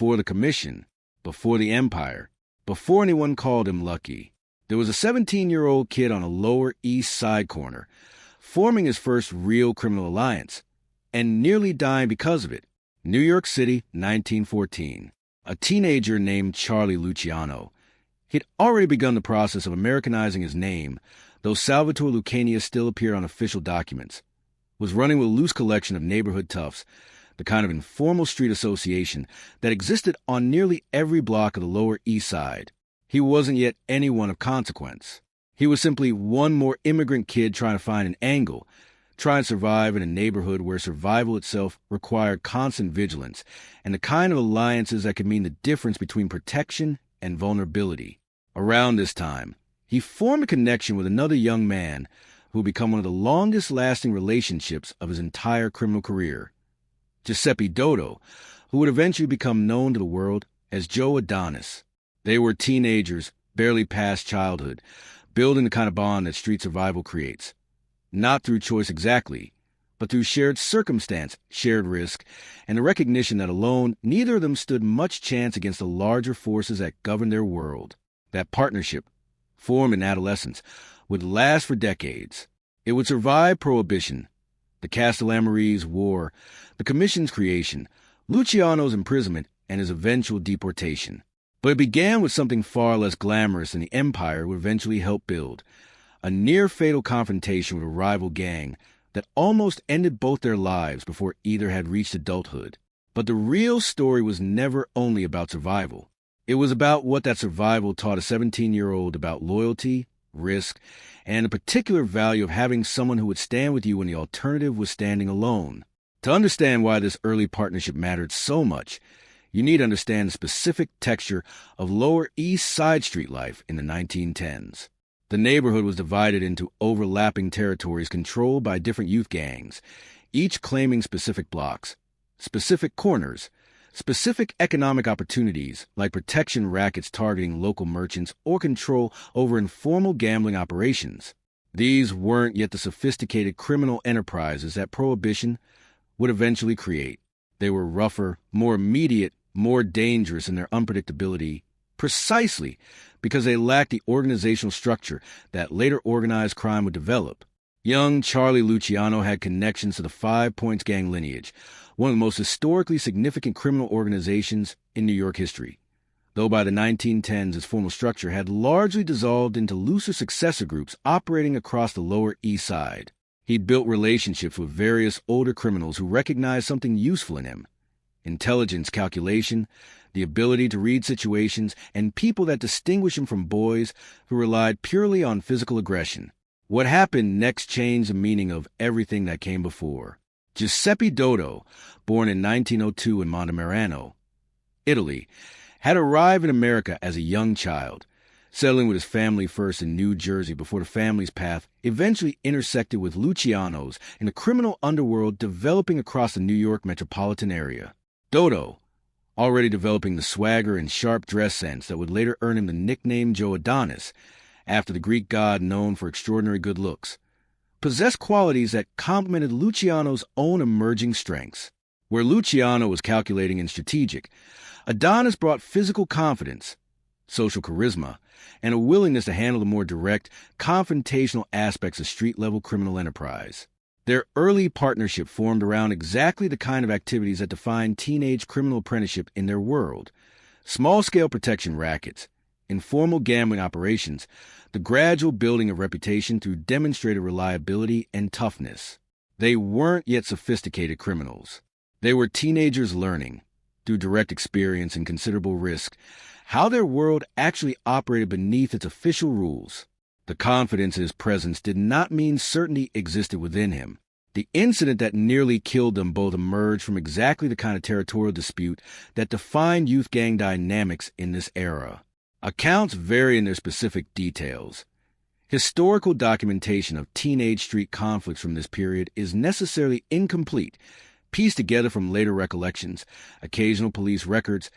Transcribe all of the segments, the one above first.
before the Commission, before the Empire, before anyone called him Lucky. There was a 17-year-old kid on a Lower East Side corner, forming his first real criminal alliance, and nearly dying because of it. New York City, 1914. A teenager named Charlie Luciano. He'd already begun the process of Americanizing his name, though Salvatore Lucania still appeared on official documents. Was running with a loose collection of neighborhood toughs, the kind of informal street association that existed on nearly every block of the Lower East Side. He wasn't yet anyone of consequence. He was simply one more immigrant kid trying to find an angle, trying to survive in a neighborhood where survival itself required constant vigilance and the kind of alliances that could mean the difference between protection and vulnerability. Around this time, he formed a connection with another young man who would become one of the longest-lasting relationships of his entire criminal career, Giuseppe Doto, who would eventually become known to the world as Joe Adonis. They were teenagers, barely past childhood, building the kind of bond that street survival creates. Not through choice exactly, but through shared circumstance, shared risk, and the recognition that alone neither of them stood much chance against the larger forces that governed their world. That partnership, formed in adolescence, would last for decades. It would survive Prohibition, the Castellammarese War, the Commission's creation, Luciano's imprisonment, and his eventual deportation. But it began with something far less glamorous than the empire would eventually help build, a near-fatal confrontation with a rival gang that almost ended both their lives before either had reached adulthood. But the real story was never only about survival. It was about what that survival taught a 17-year-old about loyalty, risk, and the particular value of having someone who would stand with you when the alternative was standing alone. To understand why this early partnership mattered so much, you need to understand the specific texture of Lower East Side street life in the 1910s. The neighborhood was divided into overlapping territories controlled by different youth gangs, each claiming specific blocks, specific corners, specific economic opportunities like protection rackets targeting local merchants or control over informal gambling operations. These weren't yet the sophisticated criminal enterprises that Prohibition would eventually create. They were rougher, more immediate, more dangerous in their unpredictability, precisely because they lacked the organizational structure that later organized crime would develop. Young Charlie Luciano had connections to the Five Points Gang lineage, one of the most historically significant criminal organizations in New York history, though by the 1910s its formal structure had largely dissolved into looser successor groups operating across the Lower East Side. He'd built relationships with various older criminals who recognized something useful in him: intelligence calculation, the ability to read situations, and people that distinguished him from boys who relied purely on physical aggression. What happened next changed the meaning of everything that came before. Giuseppe Doto, born in 1902 in Montemerano, Italy, had arrived in America as a young child, settling with his family first in New Jersey before the family's path eventually intersected with Luciano's in the criminal underworld developing across the New York metropolitan area. Doto, already developing the swagger and sharp dress sense that would later earn him the nickname Joe Adonis, after the Greek god known for extraordinary good looks, possessed qualities that complemented Luciano's own emerging strengths. Where Luciano was calculating and strategic, Adonis brought physical confidence, social charisma, and a willingness to handle the more direct, confrontational aspects of street-level criminal enterprise. Their early partnership formed around exactly the kind of activities that defined teenage criminal apprenticeship in their world: small-scale protection rackets, informal gambling operations, the gradual building of reputation through demonstrated reliability and toughness. They weren't yet sophisticated criminals. They were teenagers learning, through direct experience and considerable risk, how their world actually operated beneath its official rules. The confidence in his presence did not mean certainty existed within him. The incident that nearly killed them both emerged from exactly the kind of territorial dispute that defined youth gang dynamics in this era. Accounts vary in their specific details. Historical documentation of teenage street conflicts from this period is necessarily incomplete, pieced together from later recollections, occasional police records,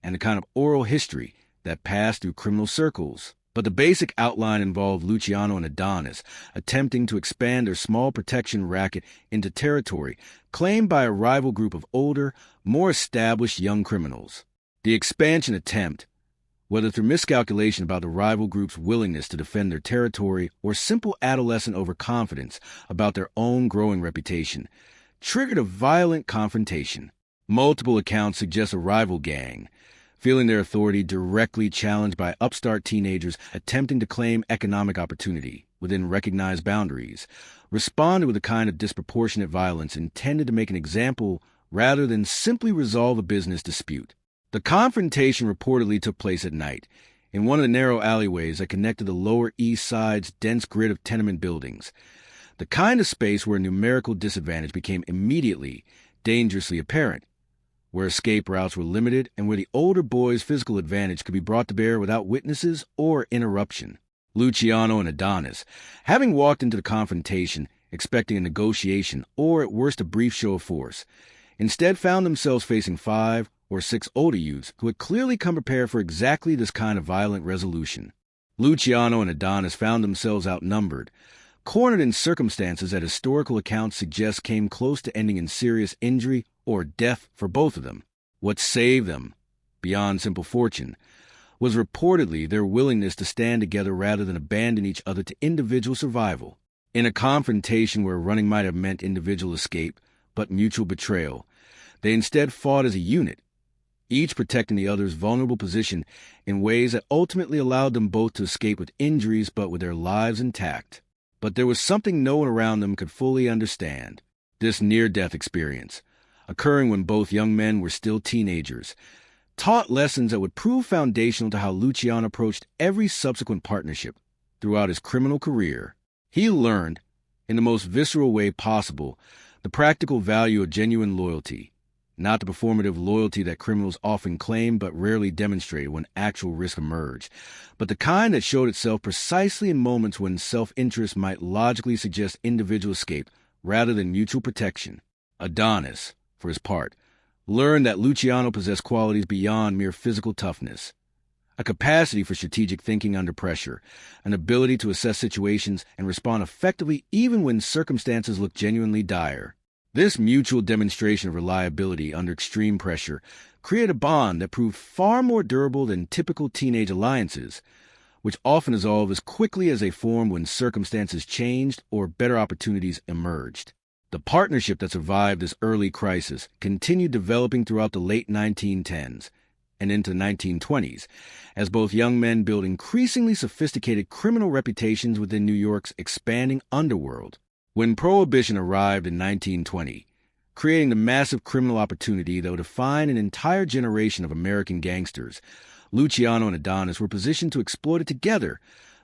and the kind of oral history that passed through criminal circles. But the basic outline involved Luciano and Adonis attempting to expand their small protection racket into territory claimed by a rival group of older, more established young criminals. The expansion attempt, whether through miscalculation about the rival group's willingness to defend their territory or simple adolescent overconfidence about their own growing reputation, triggered a violent confrontation. Multiple accounts suggest a rival gang, feeling their authority directly challenged by upstart teenagers attempting to claim economic opportunity within recognized boundaries, responded with a kind of disproportionate violence intended to make an example rather than simply resolve a business dispute. The confrontation reportedly took place at night, in one of the narrow alleyways that connected the Lower East Side's dense grid of tenement buildings, the kind of space where numerical disadvantage became immediately dangerously apparent, where escape routes were limited and where the older boy's physical advantage could be brought to bear without witnesses or interruption. Luciano and Adonis, having walked into the confrontation expecting a negotiation or at worst a brief show of force, instead found themselves facing 5 or 6 older youths who had clearly come prepared for exactly this kind of violent resolution. Luciano and Adonis found themselves outnumbered, cornered in circumstances that historical accounts suggest came close to ending in serious injury or death for both of them. What saved them, beyond simple fortune, was reportedly their willingness to stand together rather than abandon each other to individual survival. In a confrontation where running might have meant individual escape, but mutual betrayal, they instead fought as a unit, each protecting the other's vulnerable position in ways that ultimately allowed them both to escape with injuries but with their lives intact. But there was something no one around them could fully understand. This near-death experience, occurring when both young men were still teenagers, taught lessons that would prove foundational to how Luciano approached every subsequent partnership throughout his criminal career. He learned, in the most visceral way possible, the practical value of genuine loyalty, not the performative loyalty that criminals often claim but rarely demonstrate when actual risk emerged, but the kind that showed itself precisely in moments when self-interest might logically suggest individual escape rather than mutual protection. Adonis, for his part, learned that Luciano possessed qualities beyond mere physical toughness, a capacity for strategic thinking under pressure, an ability to assess situations and respond effectively even when circumstances look genuinely dire. This mutual demonstration of reliability under extreme pressure created a bond that proved far more durable than typical teenage alliances, which often dissolve as quickly as they form when circumstances changed or better opportunities emerged. The partnership that survived this early crisis continued developing throughout the late 1910s and into the 1920s, as both young men built increasingly sophisticated criminal reputations within New York's expanding underworld. When Prohibition arrived in 1920, creating the massive criminal opportunity that would define an entire generation of American gangsters, Luciano and Adonis were positioned to exploit it together,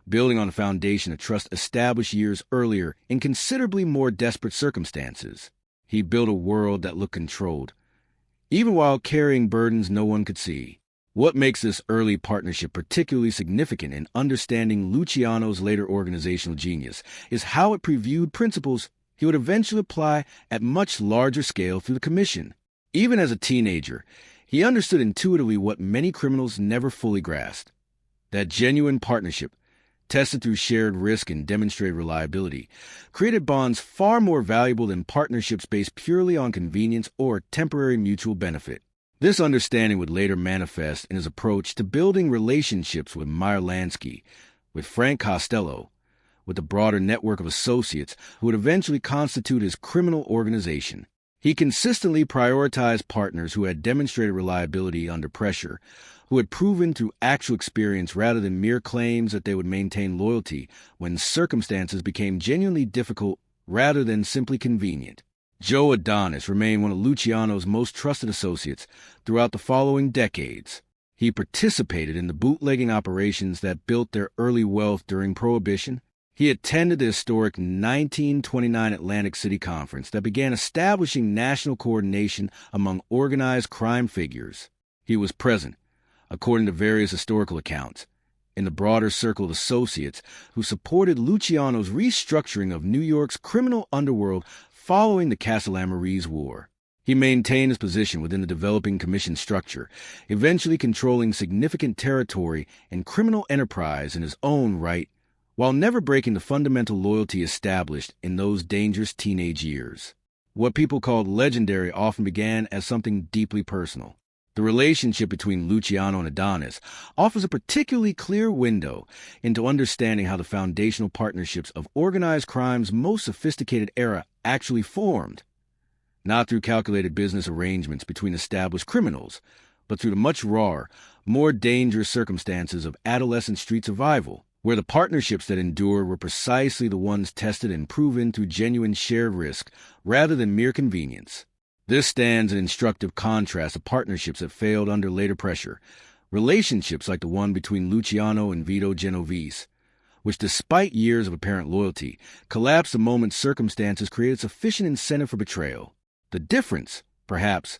building on a foundation of trust established years earlier in considerably more desperate circumstances. He built a world that looked controlled, even while carrying burdens no one could see. What makes this early partnership particularly significant in understanding Luciano's later organizational genius is how it previewed principles he would eventually apply at much larger scale through the Commission. Even as a teenager, he understood intuitively what many criminals never fully grasped: that genuine partnership, tested through shared risk and demonstrated reliability, created bonds far more valuable than partnerships based purely on convenience or temporary mutual benefit. This understanding would later manifest in his approach to building relationships with Meyer Lansky, with Frank Costello, with the broader network of associates who would eventually constitute his criminal organization. He consistently prioritized partners who had demonstrated reliability under pressure, who had proven through actual experience rather than mere claims that they would maintain loyalty when circumstances became genuinely difficult rather than simply convenient. Joe Adonis remained one of Luciano's most trusted associates throughout the following decades. He participated in the bootlegging operations that built their early wealth during Prohibition. He attended the historic 1929 Atlantic City Conference that began establishing national coordination among organized crime figures. He was present, according to various historical accounts, in the broader circle of associates who supported Luciano's restructuring of New York's criminal underworld following the Castellammarese War. He maintained his position within the developing commission structure, eventually controlling significant territory and criminal enterprise in his own right, while never breaking the fundamental loyalty established in those dangerous teenage years. What people called legendary often began as something deeply personal. The relationship between Luciano and Adonis offers a particularly clear window into understanding how the foundational partnerships of organized crime's most sophisticated era actually formed. Not through calculated business arrangements between established criminals, but through the much rawer, more dangerous circumstances of adolescent street survival, where the partnerships that endure were precisely the ones tested and proven through genuine shared risk rather than mere convenience. This stands in instructive contrast to partnerships that failed under later pressure, relationships like the one between Luciano and Vito Genovese, which despite years of apparent loyalty, collapsed the moment circumstances created sufficient incentive for betrayal. The difference, perhaps,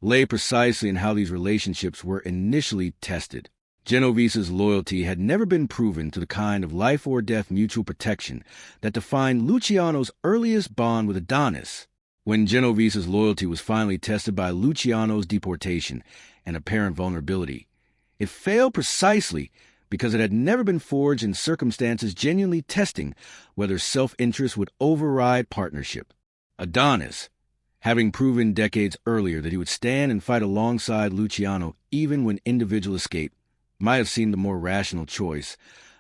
lay precisely in how these relationships were initially tested. Genovese's loyalty had never been proven to the kind of life-or-death mutual protection that defined Luciano's earliest bond with Adonis. When Genovese's loyalty was finally tested by Luciano's deportation and apparent vulnerability, it failed precisely because it had never been forged in circumstances genuinely testing whether self-interest would override partnership. Adonis, having proven decades earlier that he would stand and fight alongside Luciano even when individual escape might have seemed the more rational choice,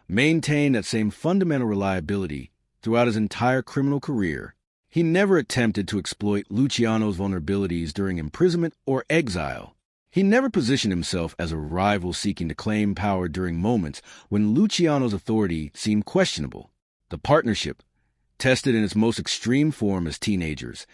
maintained that same fundamental reliability throughout his entire criminal career. He never attempted to exploit Luciano's vulnerabilities during imprisonment or exile. He never positioned himself as a rival seeking to claim power during moments when Luciano's authority seemed questionable. The partnership, tested in its most extreme form as teenagers,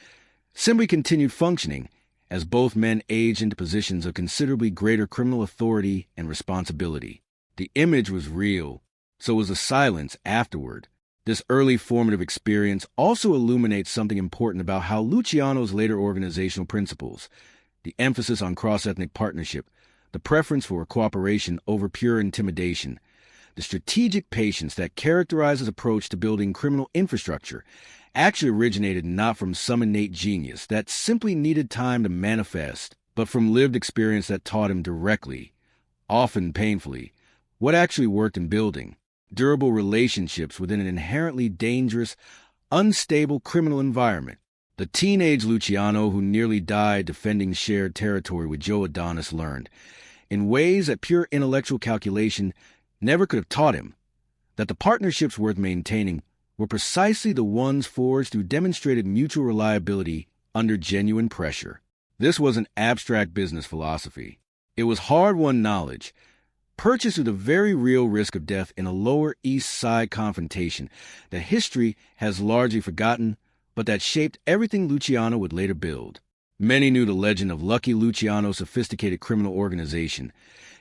simply continued functioning as both men aged into positions of considerably greater criminal authority and responsibility. The image was real, so was the silence afterward. This early formative experience also illuminates something important about how Luciano's later organizational principles, the emphasis on cross-ethnic partnership, the preference for cooperation over pure intimidation, the strategic patience that characterized his approach to building criminal infrastructure, actually originated not from some innate genius that simply needed time to manifest, but from lived experience that taught him directly, often painfully, what actually worked in building durable relationships within an inherently dangerous, unstable criminal environment. The teenage Luciano, who nearly died defending shared territory with Joe Adonis, learned, in ways that pure intellectual calculation never could have taught him, that the partnerships worth maintaining were precisely the ones forged through demonstrated mutual reliability under genuine pressure. This wasn't abstract business philosophy. It was hard-won knowledge, purchased through the very real risk of death in a Lower East Side confrontation that history has largely forgotten, but that shaped everything Luciano would later build. Many knew the legend of Lucky Luciano's sophisticated criminal organization,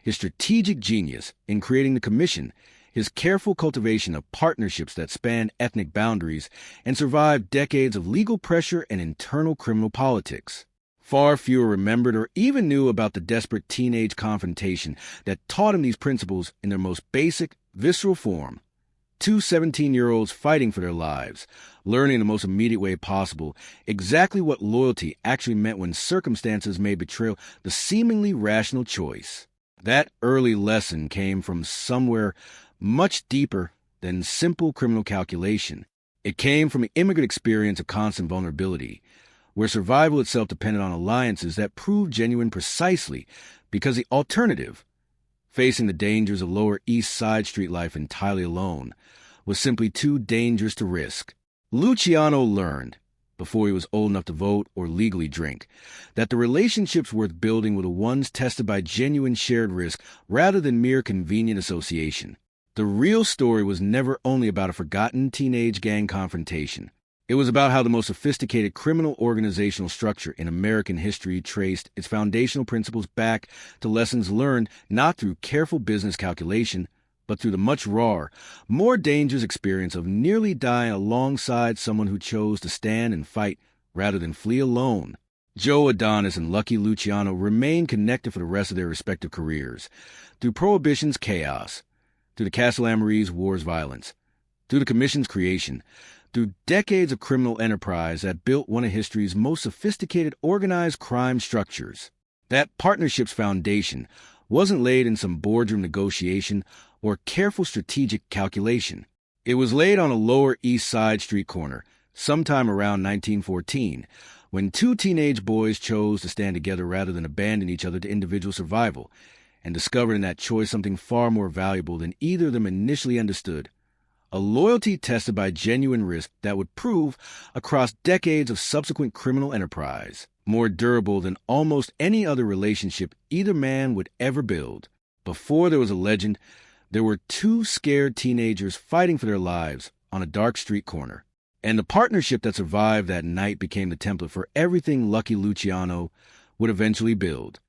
his strategic genius in creating the commission, his careful cultivation of partnerships that spanned ethnic boundaries and survived decades of legal pressure and internal criminal politics. Far fewer remembered or even knew about the desperate teenage confrontation that taught him these principles in their most basic, visceral form. Two 17-year-olds fighting for their lives, learning in the most immediate way possible exactly what loyalty actually meant when circumstances made betrayal the seemingly rational choice. That early lesson came from somewhere much deeper than simple criminal calculation. It came from the immigrant experience of constant vulnerability, where survival itself depended on alliances that proved genuine precisely because the alternative, facing the dangers of Lower East Side street life entirely alone, was simply too dangerous to risk. Luciano learned, before he was old enough to vote or legally drink, that the relationships worth building were the ones tested by genuine shared risk rather than mere convenient association. The real story was never only about a forgotten teenage gang confrontation. It was about how the most sophisticated criminal organizational structure in American history traced its foundational principles back to lessons learned not through careful business calculation, but through the much rawer, more dangerous experience of nearly dying alongside someone who chose to stand and fight rather than flee alone. Joe Adonis and Lucky Luciano remained connected for the rest of their respective careers, through Prohibition's chaos, through the Castellammarese War's violence, through the Commission's creation, through decades of criminal enterprise that built one of history's most sophisticated organized crime structures. That partnership's foundation wasn't laid in some boardroom negotiation or careful strategic calculation. It was laid on a Lower East Side street corner, sometime around 1914, when two teenage boys chose to stand together rather than abandon each other to individual survival, and discovered in that choice something far more valuable than either of them initially understood. A loyalty tested by genuine risk that would prove, across decades of subsequent criminal enterprise, more durable than almost any other relationship either man would ever build. Before there was a legend, there were two scared teenagers fighting for their lives on a dark street corner. And the partnership that survived that night became the template for everything Lucky Luciano would eventually build.